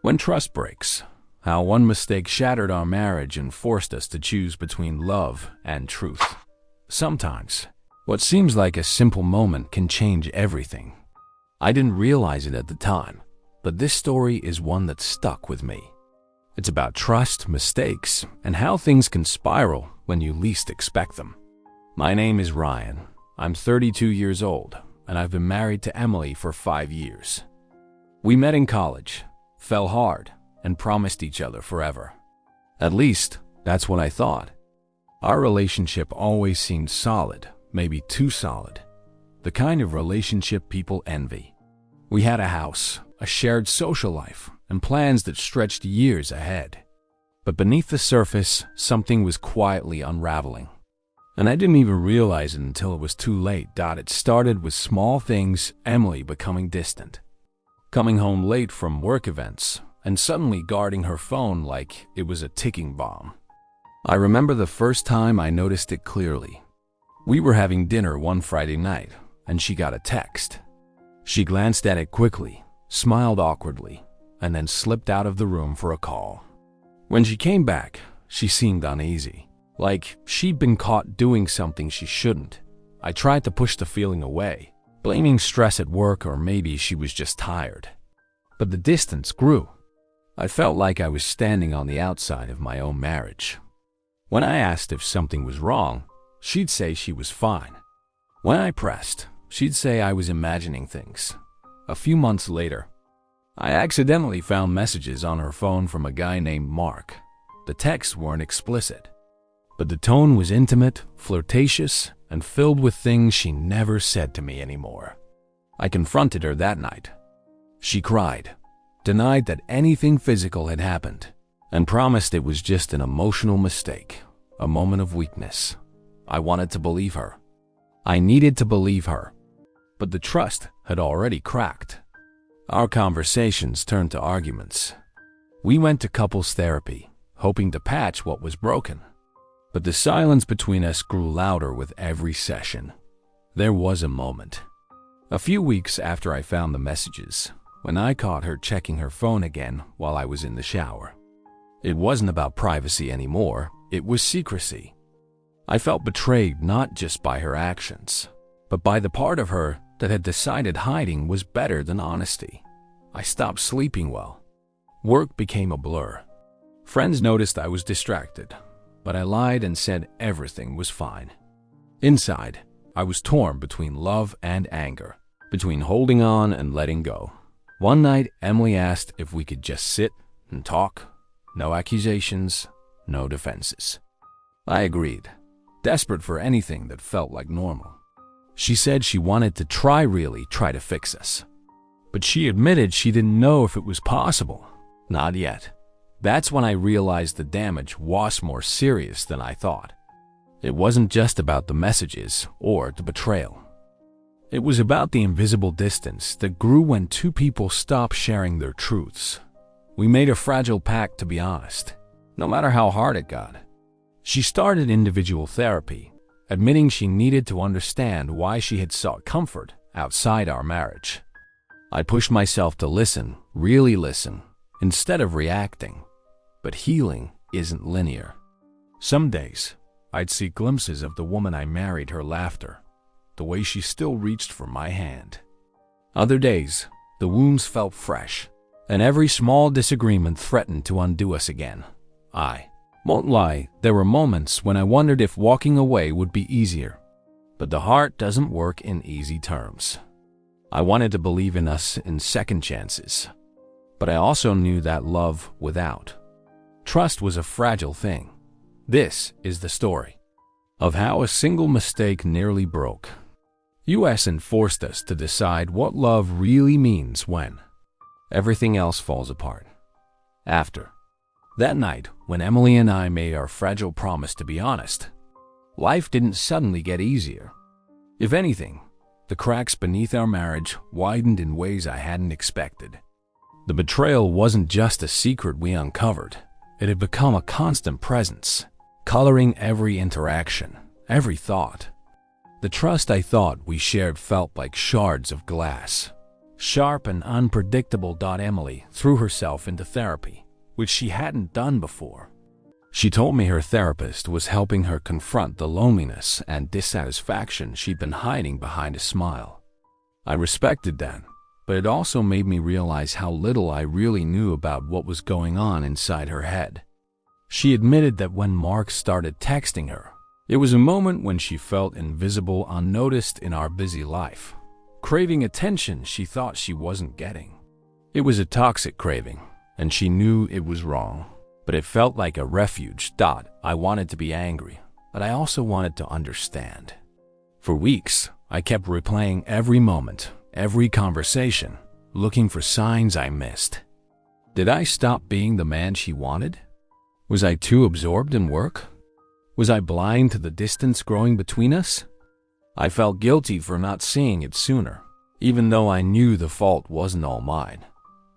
When trust breaks, how one mistake shattered our marriage and forced us to choose between love and truth. Sometimes, what seems like a simple moment can change everything. I didn't realize it at the time, but this story is one that stuck with me. It's about trust, mistakes, and how things can spiral when you least expect them. My name is Ryan. I'm 32 years old, and I've been married to Emily for 5 years. We met in college, fell hard, and promised each other forever. At least, that's what I thought. Our relationship always seemed solid, maybe too solid. The kind of relationship people envy. We had a house, a shared social life, and plans that stretched years ahead. But beneath the surface, something was quietly unraveling. And I didn't even realize it until it was too late. It started with small things, Emily becoming distant, coming home late from work events, and suddenly guarding her phone like it was a ticking bomb. I remember the first time I noticed it clearly. We were having dinner one Friday night, and she got a text. She glanced at it quickly, smiled awkwardly, and then slipped out of the room for a call. When she came back, she seemed uneasy, like she'd been caught doing something she shouldn't. I tried to push the feeling away, blaming stress at work or maybe she was just tired. But the distance grew. I felt like I was standing on the outside of my own marriage. When I asked if something was wrong, she'd say she was fine. When I pressed, she'd say I was imagining things. A few months later, I accidentally found messages on her phone from a guy named Mark. The texts weren't explicit, but the tone was intimate, flirtatious, and filled with things she never said to me anymore. I confronted her that night. She cried, denied that anything physical had happened, and promised it was just an emotional mistake, a moment of weakness. I wanted to believe her. I needed to believe her. But the trust had already cracked. Our conversations turned to arguments. We went to couples therapy, hoping to patch what was broken. But the silence between us grew louder with every session. There was a moment. A few weeks after I found the messages, when I caught her checking her phone again while I was in the shower. It wasn't about privacy anymore, it was secrecy. I felt betrayed not just by her actions, but by the part of her that had decided hiding was better than honesty. I stopped sleeping well. Work became a blur. Friends noticed I was distracted, but I lied and said everything was fine. Inside, I was torn between love and anger, between holding on and letting go. One night, Emily asked if we could just sit and talk. No accusations, no defenses. I agreed, desperate for anything that felt like normal. She said she wanted to try to fix us. But she admitted she didn't know if it was possible. Not yet. That's when I realized the damage was more serious than I thought. It wasn't just about the messages or the betrayal. It was about the invisible distance that grew when two people stopped sharing their truths. We made a fragile pact, to be honest, no matter how hard it got. She started individual therapy, admitting she needed to understand why she had sought comfort outside our marriage. I pushed myself to listen, really listen, instead of reacting. But healing isn't linear. Some days, I'd see glimpses of the woman I married, her laughter, the way she still reached for my hand. Other days, the wounds felt fresh, and every small disagreement threatened to undo us again. I won't lie, there were moments when I wondered if walking away would be easier. But the heart doesn't work in easy terms. I wanted to believe in us in second chances, but I also knew that love without trust was a fragile thing. This is the story of how a single mistake nearly broke us and forced us to decide what love really means when everything else falls apart. After that night, when Emily and I made our fragile promise to be honest, life didn't suddenly get easier. If anything, the cracks beneath our marriage widened in ways I hadn't expected. The betrayal wasn't just a secret we uncovered. It had become a constant presence, coloring every interaction, every thought. The trust I thought we shared felt like shards of glass, Sharp and unpredictable. Emily threw herself into therapy, which she hadn't done before. She told me her therapist was helping her confront the loneliness and dissatisfaction she'd been hiding behind a smile. I respected that, but it also made me realize how little I really knew about what was going on inside her head. She admitted that when Mark started texting her, it was a moment when she felt invisible, unnoticed in our busy life, craving attention she thought she wasn't getting. It was a toxic craving, and she knew it was wrong, but it felt like a refuge. I wanted to be angry, but I also wanted to understand. For weeks, I kept replaying every moment, every conversation, looking for signs I missed. Did I stop being the man she wanted? Was I too absorbed in work? Was I blind to the distance growing between us? I felt guilty for not seeing it sooner, even though I knew the fault wasn't all mine.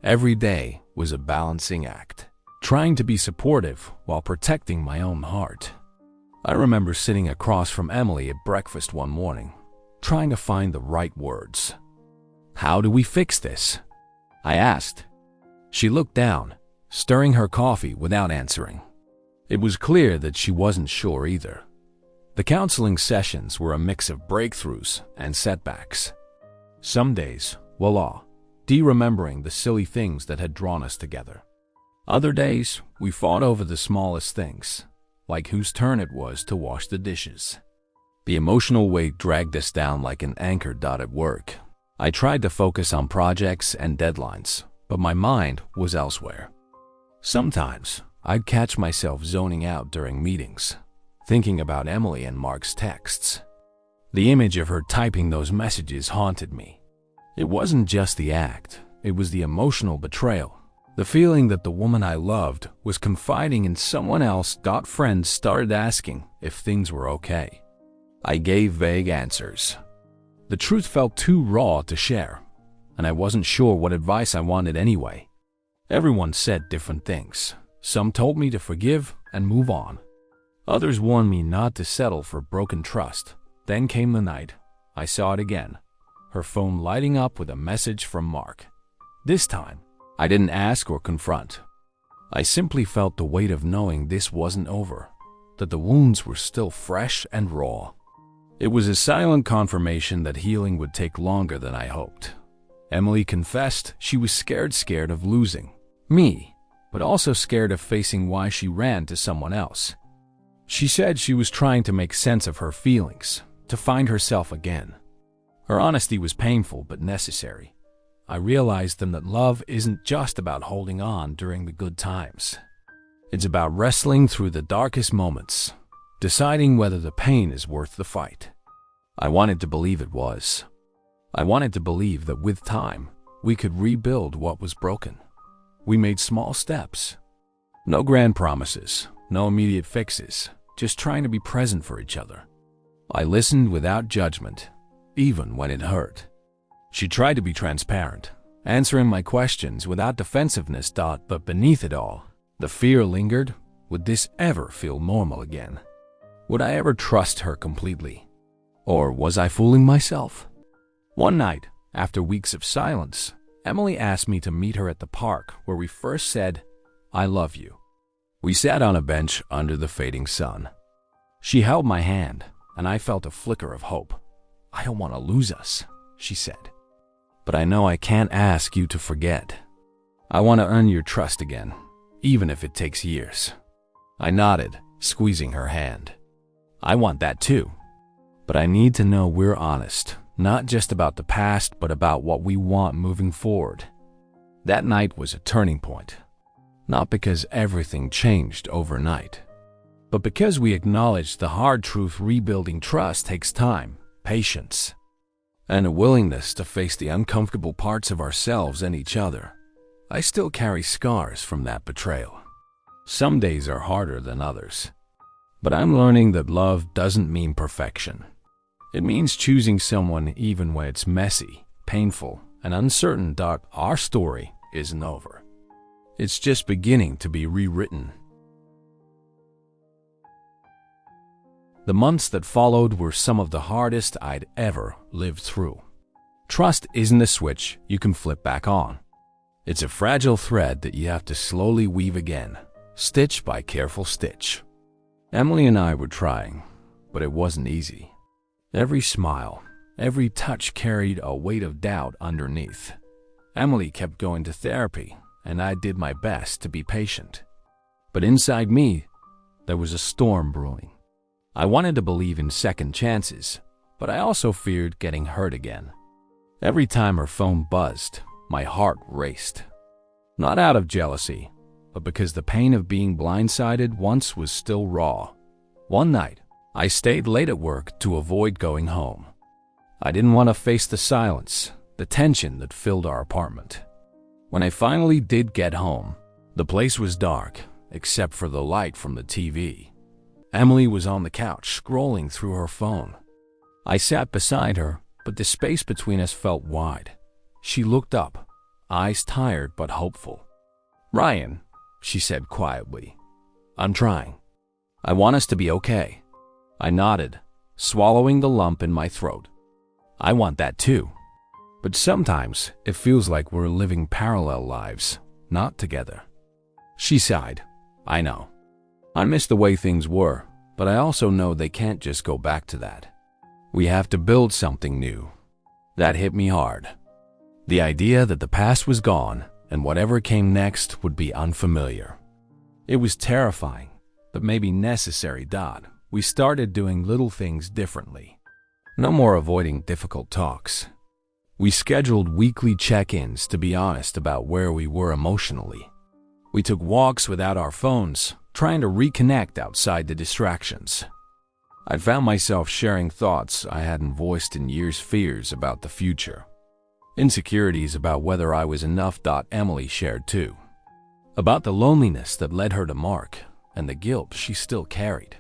Every day was a balancing act, trying to be supportive while protecting my own heart. I remember sitting across from Emily at breakfast one morning, trying to find the right words. "How do we fix this?" I asked. She looked down, stirring her coffee without answering. It was clear that she wasn't sure either. The counseling sessions were a mix of breakthroughs and setbacks. Some days, voila, remembering the silly things that had drawn us together. Other days, we fought over the smallest things, like whose turn it was to wash the dishes. The emotional weight dragged us down like an anchor. At work, I tried to focus on projects and deadlines, but my mind was elsewhere. Sometimes, I'd catch myself zoning out during meetings, thinking about Emily and Mark's texts. The image of her typing those messages haunted me. It wasn't just the act, it was the emotional betrayal. The feeling that the woman I loved was confiding in someone else. Friends started asking if things were okay. I gave vague answers. The truth felt too raw to share, and I wasn't sure what advice I wanted anyway. Everyone said different things. Some told me to forgive and move on. Others warned me not to settle for broken trust. Then came the night. I saw it again, her phone lighting up with a message from Mark. This time, I didn't ask or confront. I simply felt the weight of knowing this wasn't over, that the wounds were still fresh and raw. It was a silent confirmation that healing would take longer than I hoped. Emily confessed she was scared of losing me, but also scared of facing why she ran to someone else. She said she was trying to make sense of her feelings, to find herself again. Her honesty was painful but necessary. I realized then that love isn't just about holding on during the good times. It's about wrestling through the darkest moments, deciding whether the pain is worth the fight. I wanted to believe it was. I wanted to believe that with time, we could rebuild what was broken. We made small steps. No grand promises, no immediate fixes, just trying to be present for each other. I listened without judgment, even when it hurt. She tried to be transparent, answering my questions without defensiveness. But beneath it all, the fear lingered. Would this ever feel normal again? Would I ever trust her completely? Or was I fooling myself? One night, after weeks of silence, Emily asked me to meet her at the park where we first said, "I love you." We sat on a bench under the fading sun. She held my hand, and I felt a flicker of hope. "I don't want to lose us," she said. "But I know I can't ask you to forget. I want to earn your trust again, even if it takes years." I nodded, squeezing her hand. "I want that too. But I need to know we're honest, not just about the past, but about what we want moving forward." That night was a turning point. Not because everything changed overnight, but because we acknowledged the hard truth: rebuilding trust takes time, patience, and a willingness to face the uncomfortable parts of ourselves and each other. I still carry scars from that betrayal. Some days are harder than others. But I'm learning that love doesn't mean perfection. It means choosing someone even when it's messy, painful, and uncertain. Our story isn't over. It's just beginning to be rewritten. The months that followed were some of the hardest I'd ever lived through. Trust isn't a switch you can flip back on. It's a fragile thread that you have to slowly weave again, stitch by careful stitch. Emily and I were trying, but it wasn't easy. Every smile, every touch carried a weight of doubt underneath. Emily kept going to therapy, and I did my best to be patient. But inside me, there was a storm brewing. I wanted to believe in second chances, but I also feared getting hurt again. Every time her phone buzzed, my heart raced. Not out of jealousy, but because the pain of being blindsided once was still raw. One night, I stayed late at work to avoid going home. I didn't want to face the silence, the tension that filled our apartment. When I finally did get home, the place was dark, except for the light from the TV. Emily was on the couch, scrolling through her phone. I sat beside her, but the space between us felt wide. She looked up, eyes tired but hopeful. "Ryan," she said quietly, "I'm trying. I want us to be okay." I nodded, swallowing the lump in my throat. I want that too. But sometimes it feels like we're living parallel lives, not together. She sighed. I know. I miss the way things were, but I also know they can't just go back to that. We have to build something new. That hit me hard. The idea that the past was gone and whatever came next would be unfamiliar. It was terrifying, but maybe necessary. We started doing little things differently. No more avoiding difficult talks. We scheduled weekly check-ins to be honest about where we were emotionally. We took walks without our phones, trying to reconnect outside the distractions. I found myself sharing thoughts I hadn't voiced in years, fears about the future. Insecurities about whether I was enough. Emily shared too. About the loneliness that led her to Mark and the guilt she still carried.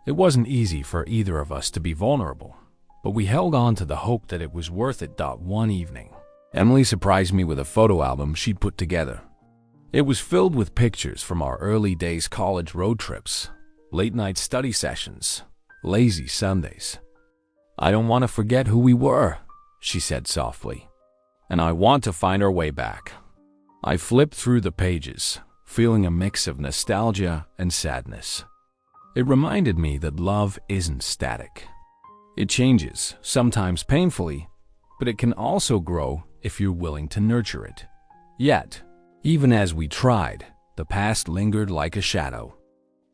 It wasn't easy for either of us to be vulnerable, but we held on to the hope that it was worth it. One evening, Emily surprised me with a photo album she'd put together. It was filled with pictures from our early days college road trips, late-night study sessions, lazy Sundays. "I don't want to forget who we were," she said softly, "and I want to find our way back." I flipped through the pages, feeling a mix of nostalgia and sadness. It reminded me that love isn't static. It changes, sometimes painfully, but it can also grow if you're willing to nurture it. Yet, even as we tried, the past lingered like a shadow.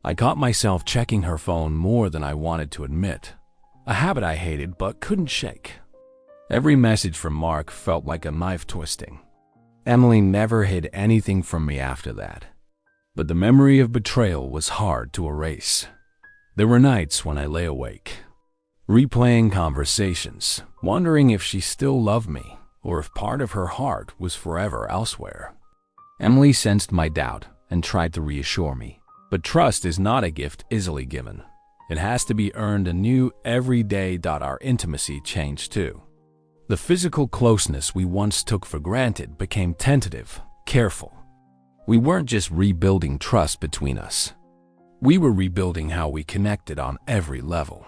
I caught myself checking her phone more than I wanted to admit, a habit I hated but couldn't shake. Every message from Mark felt like a knife twisting. Emily never hid anything from me after that, but the memory of betrayal was hard to erase. There were nights when I lay awake, replaying conversations, wondering if she still loved me or if part of her heart was forever elsewhere. Emily sensed my doubt and tried to reassure me. But trust is not a gift easily given. It has to be earned anew every day. Our intimacy changed too. The physical closeness we once took for granted became tentative, careful. We weren't just rebuilding trust between us. We were rebuilding how we connected on every level.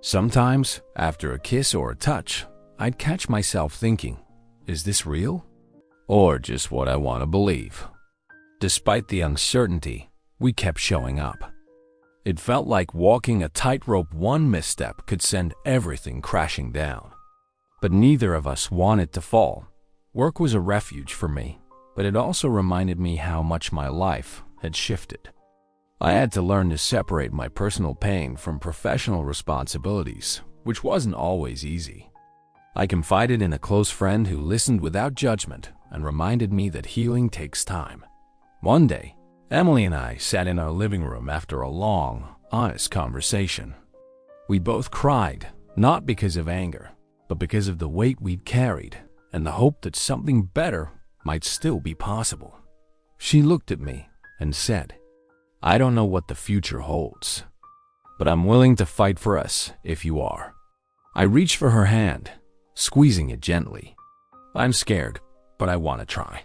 Sometimes, after a kiss or a touch, I'd catch myself thinking, is this real? Or just what I want to believe? Despite the uncertainty, we kept showing up. It felt like walking a tightrope. One misstep could send everything crashing down. But neither of us wanted to fall. Work was a refuge for me, but it also reminded me how much my life had shifted. I had to learn to separate my personal pain from professional responsibilities, which wasn't always easy. I confided in a close friend who listened without judgment and reminded me that healing takes time. One day, Emily and I sat in our living room after a long, honest conversation. We both cried, not because of anger, but because of the weight we'd carried and the hope that something better might still be possible. She looked at me and said, "I don't know what the future holds, but I'm willing to fight for us if you are." I reached for her hand, squeezing it gently. "I'm scared, but I want to try."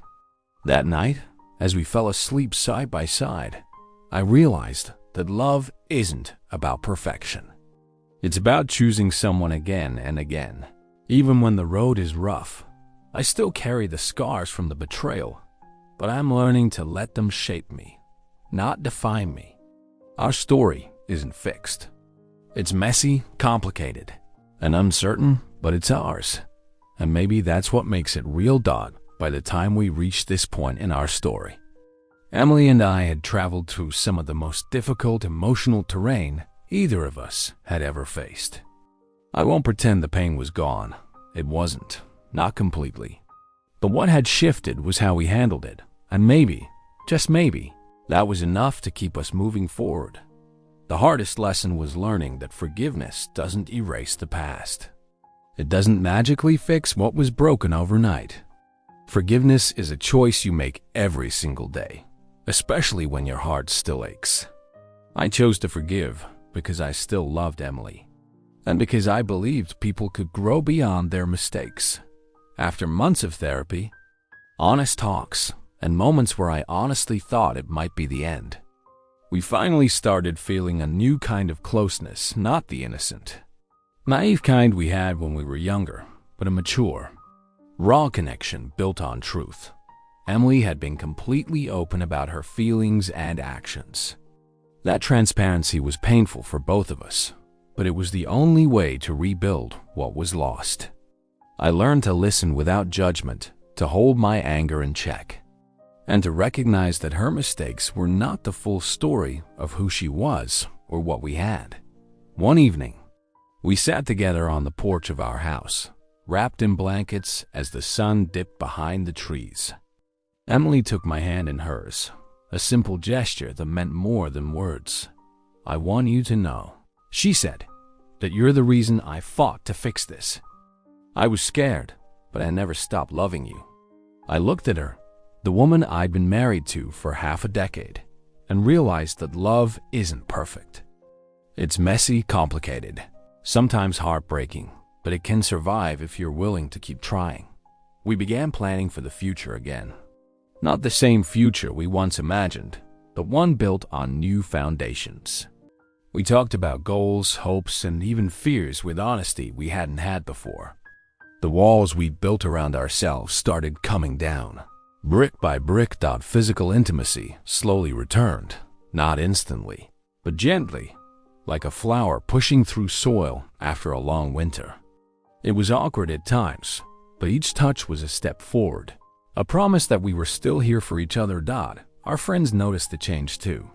That night, as we fell asleep side by side, I realized that love isn't about perfection. It's about choosing someone again and again, Even when the road is rough, I still carry the scars from the betrayal, but I'm learning to let them shape me, not define me. Our story isn't fixed. It's messy, complicated, and uncertain, but it's ours. And maybe that's what makes it real by the time we reach this point in our story. Emily and I had traveled through some of the most difficult emotional terrain either of us had ever faced. I won't pretend the pain was gone. It wasn't, not completely. But what had shifted was how we handled it, and maybe, just maybe, that was enough to keep us moving forward. The hardest lesson was learning that forgiveness doesn't erase the past. It doesn't magically fix what was broken overnight. Forgiveness is a choice you make every single day, especially when your heart still aches. I chose to forgive because I still loved Emily, and because I believed people could grow beyond their mistakes. After months of therapy, honest talks, and moments where I honestly thought it might be the end, we finally started feeling a new kind of closeness, not the innocent, naive kind we had when we were younger, but a mature, raw connection built on truth. Emily had been completely open about her feelings and actions. That transparency was painful for both of us, but it was the only way to rebuild what was lost. I learned to listen without judgment, to hold my anger in check, and to recognize that her mistakes were not the full story of who she was or what we had. One evening, we sat together on the porch of our house, wrapped in blankets as the sun dipped behind the trees. Emily took my hand in hers, a simple gesture that meant more than words. "I want you to know," she said, "that you're the reason I fought to fix this." I was scared, but I never stopped loving you. I looked at her, the woman I'd been married to for half a decade, and realized that love isn't perfect. It's messy, complicated, sometimes heartbreaking, but it can survive if you're willing to keep trying. We began planning for the future again. Not the same future we once imagined, but one built on new foundations. We talked about goals, hopes, and even fears with honesty we hadn't had before. The walls we'd built around ourselves started coming down. Brick by brick, physical intimacy slowly returned, not instantly, but gently, like a flower pushing through soil after a long winter. It was awkward at times, but each touch was a step forward, a promise that we were still here for each other. Our friends noticed the change too.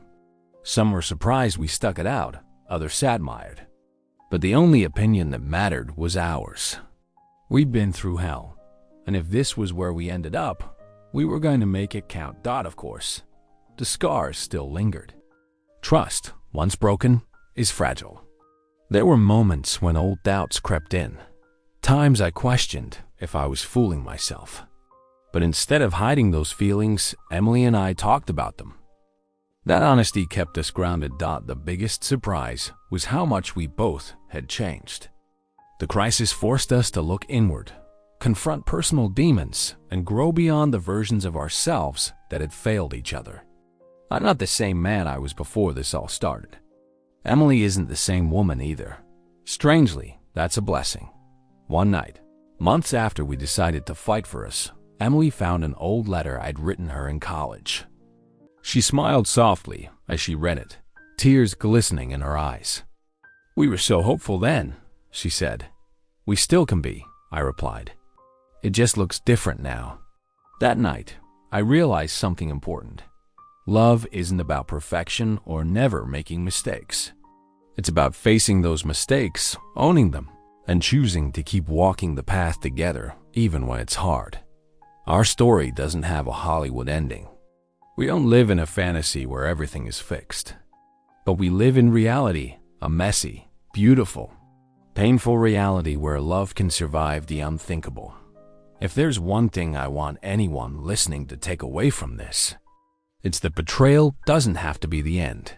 Some were surprised we stuck it out, others admired. But the only opinion that mattered was ours. We'd been through hell, and if this was where we ended up, we were going to make it count. Of course, the scars still lingered. Trust, once broken, is fragile. There were moments when old doubts crept in, times I questioned if I was fooling myself. But instead of hiding those feelings, Emily and I talked about them. That honesty kept us grounded. The biggest surprise was how much we both had changed. The crisis forced us to look inward, confront personal demons, and grow beyond the versions of ourselves that had failed each other. I'm not the same man I was before this all started. Emily isn't the same woman either. Strangely, that's a blessing. One night, months after we decided to fight for us, Emily found an old letter I'd written her in college. She smiled softly as she read it, tears glistening in her eyes. "We were so hopeful then," she said. "We still can be," I replied. "It just looks different now." That night, I realized something important. Love isn't about perfection or never making mistakes. It's about facing those mistakes, owning them, and choosing to keep walking the path together even when it's hard. Our story doesn't have a Hollywood ending. We don't live in a fantasy where everything is fixed. But we live in reality, a messy, beautiful, painful reality where love can survive the unthinkable. If there's one thing I want anyone listening to take away from this, it's that betrayal doesn't have to be the end.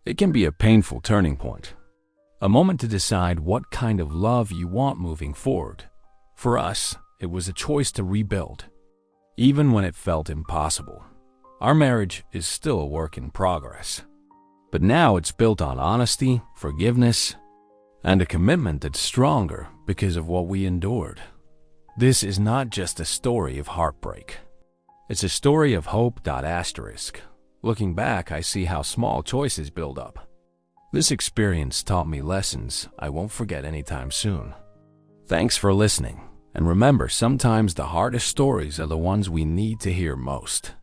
It can be a painful turning point, a moment to decide what kind of love you want moving forward. For us, it was a choice to rebuild, even when it felt impossible. Our marriage is still a work in progress, but now it's built on honesty, forgiveness, and a commitment that's stronger because of what we endured. This is not just a story of heartbreak. It's a story of hope. Asterisk. Looking back, I see how small choices build up. This experience taught me lessons I won't forget anytime soon. Thanks for listening, and remember, sometimes the hardest stories are the ones we need to hear most.